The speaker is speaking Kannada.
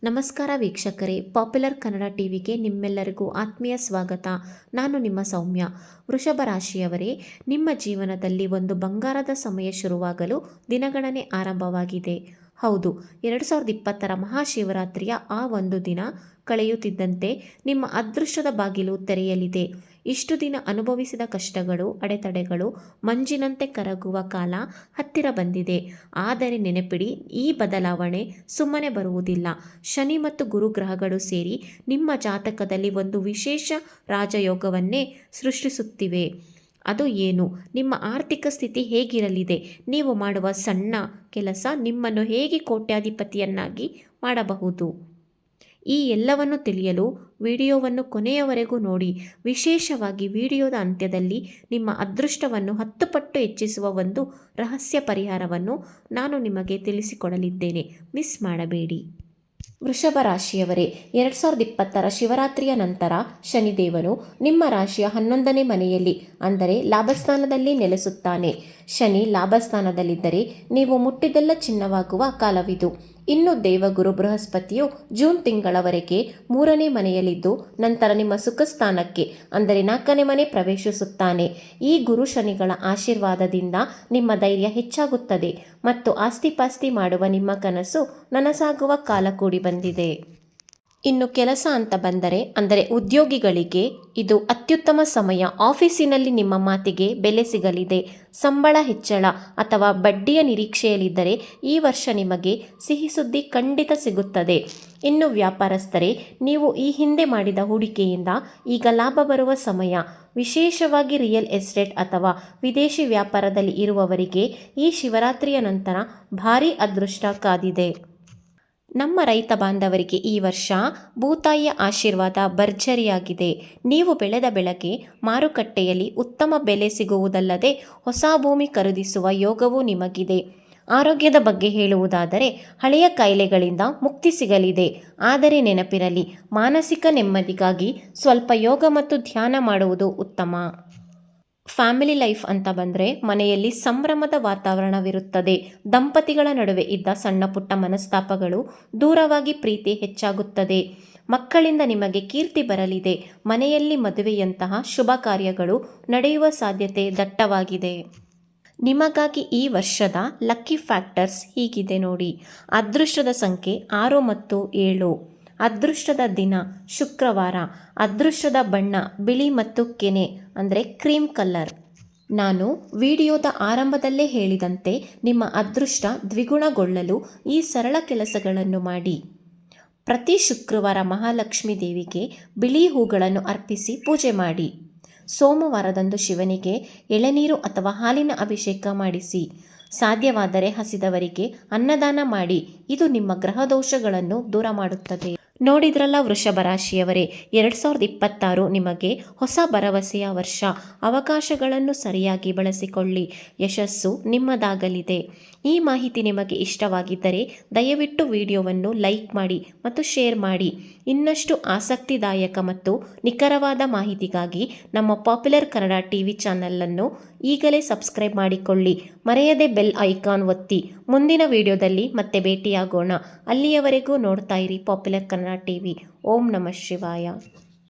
ನಮಸ್ಕಾರ ವೀಕ್ಷಕರೇ, ಪಾಪ್ಯುಲರ್ ಕನ್ನಡ ಟಿವಿಗೆ ನಿಮ್ಮೆಲ್ಲರಿಗೂ ಆತ್ಮೀಯ ಸ್ವಾಗತ. ನಾನು ನಿಮ್ಮ ಸೌಮ್ಯ. ವೃಷಭ ರಾಶಿಯವರೇ, ನಿಮ್ಮ ಜೀವನದಲ್ಲಿ ಒಂದು ಬಂಗಾರದ ಸಮಯ ಶುರುವಾಗಲು ದಿನಗಣನೆ ಆರಂಭವಾಗಿದೆ. ಹೌದು, 2020ರ ಮಹಾಶಿವರಾತ್ರಿಯ ಆ ಒಂದು ದಿನ ಕಳೆಯುತ್ತಿದ್ದಂತೆ ನಿಮ್ಮ ಅದೃಷ್ಟದ ಬಾಗಿಲು ತೆರೆಯಲಿದೆ. ಇಷ್ಟು ದಿನ ಅನುಭವಿಸಿದ ಕಷ್ಟಗಳು, ಅಡೆತಡೆಗಳು ಮಂಜಿನಂತೆ ಕರಗುವ ಕಾಲ ಹತ್ತಿರ ಬಂದಿದೆ. ಆದರೆ ನೆನಪಿಡಿ, ಈ ಬದಲಾವಣೆ ಸುಮ್ಮನೆ ಬರುವುದಿಲ್ಲ. ಶನಿ ಮತ್ತು ಗುರು ಗ್ರಹಗಳು ಸೇರಿ ನಿಮ್ಮ ಜಾತಕದಲ್ಲಿ ಒಂದು ವಿಶೇಷ ರಾಜಯೋಗವನ್ನೇ ಸೃಷ್ಟಿಸುತ್ತಿವೆ. ಅದು ಏನು? ನಿಮ್ಮ ಆರ್ಥಿಕ ಸ್ಥಿತಿ ಹೇಗಿರಲಿದೆ? ನೀವು ಮಾಡುವ ಸಣ್ಣ ಕೆಲಸ ನಿಮ್ಮನ್ನು ಹೇಗೆ ಕೋಟ್ಯಾಧಿಪತಿಯನ್ನಾಗಿ ಮಾಡಬಹುದು? ಈ ಎಲ್ಲವನ್ನು ತಿಳಿಯಲು ವಿಡಿಯೋವನ್ನು ಕೊನೆಯವರೆಗೂ ನೋಡಿ. ವಿಶೇಷವಾಗಿ ವಿಡಿಯೋದ ಅಂತ್ಯದಲ್ಲಿ ನಿಮ್ಮ ಅದೃಷ್ಟವನ್ನು 10 ಪಟ್ಟು ಹೆಚ್ಚಿಸುವ ಒಂದು ರಹಸ್ಯ ಪರಿಹಾರವನ್ನು ನಾನು ನಿಮಗೆ ತಿಳಿಸಿಕೊಡಲಿದ್ದೇನೆ. ಮಿಸ್ ಮಾಡಬೇಡಿ. ವೃಷಭ ರಾಶಿಯವರೇ, 2020ರ ಶಿವರಾತ್ರಿಯ ನಂತರ ಶನಿದೇವನು ನಿಮ್ಮ ರಾಶಿಯ 11ನೇ ಮನೆಯಲ್ಲಿ ಅಂದರೆ ಲಾಭಸ್ಥಾನದಲ್ಲಿ ನೆಲೆಸುತ್ತಾನೆ. ಶನಿ ಲಾಭಸ್ಥಾನದಲ್ಲಿದ್ದರೆ ನೀವು ಮುಟ್ಟಿದ್ದೆಲ್ಲ ಚಿನ್ನವಾಗುವ ಕಾಲವಿದು. ಇನ್ನು ದೇವಗುರು ಬೃಹಸ್ಪತಿಯು ಜೂನ್ ತಿಂಗಳವರೆಗೆ 3ನೇ ಮನೆಯಲ್ಲಿದ್ದು ನಂತರ ನಿಮ್ಮ ಸುಖಸ್ಥಾನಕ್ಕೆ ಅಂದರೆ 4ನೇ ಮನೆ ಪ್ರವೇಶಿಸುತ್ತಾನೆ. ಈ ಗುರು ಶನಿಗಳ ಆಶೀರ್ವಾದದಿಂದ ನಿಮ್ಮ ಧೈರ್ಯ ಹೆಚ್ಚಾಗುತ್ತದೆ ಮತ್ತು ಆಸ್ತಿಪಾಸ್ತಿ ಮಾಡುವ ನಿಮ್ಮ ಕನಸು ನನಸಾಗುವ ಕಾಲ ಕೂಡಿ ಬಂದಿದೆ. ಇನ್ನು ಕೆಲಸ ಅಂತ ಬಂದರೆ ಅಂದರೆ ಉದ್ಯೋಗಿಗಳಿಗೆ ಇದು ಅತ್ಯುತ್ತಮ ಸಮಯ. ಆಫೀಸಿನಲ್ಲಿ ನಿಮ್ಮ ಮಾತಿಗೆ ಬೆಲೆ ಸಿಗಲಿದೆ. ಸಂಬಳ ಹೆಚ್ಚಳ ಅಥವಾ ಬಡ್ಡಿಯ ನಿರೀಕ್ಷೆಯಲ್ಲಿದ್ದರೆ ಈ ವರ್ಷ ನಿಮಗೆ ಸಿಹಿ ಸುದ್ದಿ ಖಂಡಿತ ಸಿಗುತ್ತದೆ. ಇನ್ನು ವ್ಯಾಪಾರಸ್ಥರೇ, ನೀವು ಈ ಹಿಂದೆ ಮಾಡಿದ ಹೂಡಿಕೆಯಿಂದ ಈಗ ಲಾಭ ಬರುವ ಸಮಯ. ವಿಶೇಷವಾಗಿ ರಿಯಲ್ ಎಸ್ಟೇಟ್ ಅಥವಾ ವಿದೇಶಿ ವ್ಯಾಪಾರದಲ್ಲಿ ಇರುವವರಿಗೆ ಈ ಶಿವರಾತ್ರಿಯ ನಂತರ ಭಾರೀ ಅದೃಷ್ಟ ಕಾದಿದೆ. ನಮ್ಮ ರೈತ ಬಾಂಧವರಿಗೆ ಈ ವರ್ಷ ಭೂತಾಯಿಯ ಆಶೀರ್ವಾದ ಭರ್ಜರಿಯಾಗಿದೆ. ನೀವು ಬೆಳೆದ ಬೆಳೆಗೆ ಮಾರುಕಟ್ಟೆಯಲ್ಲಿ ಉತ್ತಮ ಬೆಲೆ ಸಿಗುವುದಲ್ಲದೆ ಹೊಸ ಭೂಮಿ ಖರೀದಿಸುವ ಯೋಗವೂ ನಿಮಗಿದೆ. ಆರೋಗ್ಯದ ಬಗ್ಗೆ ಹೇಳುವುದಾದರೆ ಹಳೆಯ ಕಾಯಿಲೆಗಳಿಂದ ಮುಕ್ತಿ ಸಿಗಲಿದೆ. ಆದರೆ ನೆನಪಿರಲಿ, ಮಾನಸಿಕ ನೆಮ್ಮದಿಗಾಗಿ ಸ್ವಲ್ಪ ಯೋಗ ಮತ್ತು ಧ್ಯಾನ ಮಾಡುವುದು ಉತ್ತಮ. ಫ್ಯಾಮಿಲಿ ಲೈಫ್ ಅಂತ ಬಂದರೆ ಮನೆಯಲ್ಲಿ ಸಂಭ್ರಮದ ವಾತಾವರಣವಿರುತ್ತದೆ. ದಂಪತಿಗಳ ನಡುವೆ ಇದ್ದ ಸಣ್ಣ ಪುಟ್ಟ ಮನಸ್ತಾಪಗಳು ದೂರವಾಗಿ ಪ್ರೀತಿ ಹೆಚ್ಚಾಗುತ್ತದೆ. ಮಕ್ಕಳಿಂದ ನಿಮಗೆ ಕೀರ್ತಿ ಬರಲಿದೆ. ಮನೆಯಲ್ಲಿ ಮದುವೆಯಂತಹ ಶುಭ ಕಾರ್ಯಗಳು ನಡೆಯುವ ಸಾಧ್ಯತೆ ದಟ್ಟವಾಗಿದೆ. ನಿಮಗಾಗಿ ಈ ವರ್ಷದ ಲಕ್ಕಿ ಫ್ಯಾಕ್ಟರ್ಸ್ ಹೀಗಿದೆ ನೋಡಿ. ಅದೃಷ್ಟದ ಸಂಖ್ಯೆ 6 ಮತ್ತು 7. ಅದೃಷ್ಟದ ದಿನ ಶುಕ್ರವಾರ. ಅದೃಷ್ಟದ ಬಣ್ಣ ಬಿಳಿ ಮತ್ತು ಕೆನೆ ಅಂದರೆ ಕ್ರೀಮ್ ಕಲರ್. ನಾನು ವಿಡಿಯೋದ ಆರಂಭದಲ್ಲೇ ಹೇಳಿದಂತೆ ನಿಮ್ಮ ಅದೃಷ್ಟ ದ್ವಿಗುಣಗೊಳ್ಳಲು ಈ ಸರಳ ಕೆಲಸಗಳನ್ನು ಮಾಡಿ. ಪ್ರತಿ ಶುಕ್ರವಾರ ಮಹಾಲಕ್ಷ್ಮೀ ದೇವಿಗೆ ಬಿಳಿ ಹೂಗಳನ್ನು ಅರ್ಪಿಸಿ ಪೂಜೆ ಮಾಡಿ. ಸೋಮವಾರದಂದು ಶಿವನಿಗೆ ಎಳೆನೀರು ಅಥವಾ ಹಾಲಿನ ಅಭಿಷೇಕ ಮಾಡಿಸಿ. ಸಾಧ್ಯವಾದರೆ ಹಸಿದವರಿಗೆ ಅನ್ನದಾನ ಮಾಡಿ. ಇದು ನಿಮ್ಮ ಗ್ರಹ ದೋಷಗಳನ್ನು ದೂರ ಮಾಡುತ್ತದೆ. ನೋಡಿದ್ರಲ್ಲ ವೃಷಭ ರಾಶಿಯವರೇ, 2026 ನಿಮಗೆ ಹೊಸ ಭರವಸೆಯ ವರ್ಷ. ಅವಕಾಶಗಳನ್ನು ಸರಿಯಾಗಿ ಬಳಸಿಕೊಳ್ಳಿ. ಯಶಸ್ಸು ನಿಮ್ಮದಾಗಲಿದೆ. ಈ ಮಾಹಿತಿ ನಿಮಗೆ ಇಷ್ಟವಾಗಿದ್ದರೆ ದಯವಿಟ್ಟು ವಿಡಿಯೋವನ್ನು ಲೈಕ್ ಮಾಡಿ ಮತ್ತು ಶೇರ್ ಮಾಡಿ. ಇನ್ನಷ್ಟು ಆಸಕ್ತಿದಾಯಕ ಮತ್ತು ನಿಖರವಾದ ಮಾಹಿತಿಗಾಗಿ ನಮ್ಮ ಪಾಪ್ಯುಲರ್ ಕನ್ನಡ ಟಿವಿ ಚಾನಲನ್ನು ಈಗಲೇ ಸಬ್ಸ್ಕ್ರೈಬ್ ಮಾಡಿಕೊಳ್ಳಿ. ಮರೆಯದೆ ಬೆಲ್ ಐಕಾನ್ ಒತ್ತಿ. ಮುಂದಿನ ವಿಡಿಯೋದಲ್ಲಿ ಮತ್ತೆ ಭೇಟಿಯಾಗೋಣ. ಅಲ್ಲಿಯವರೆಗೂ ನೋಡ್ತಾ ಇರಿ ಪಾಪ್ಯುಲರ್ ಕನ್ನಡ ಟಿವಿ. ಓಂ ನಮಃ ಶಿವಾಯ.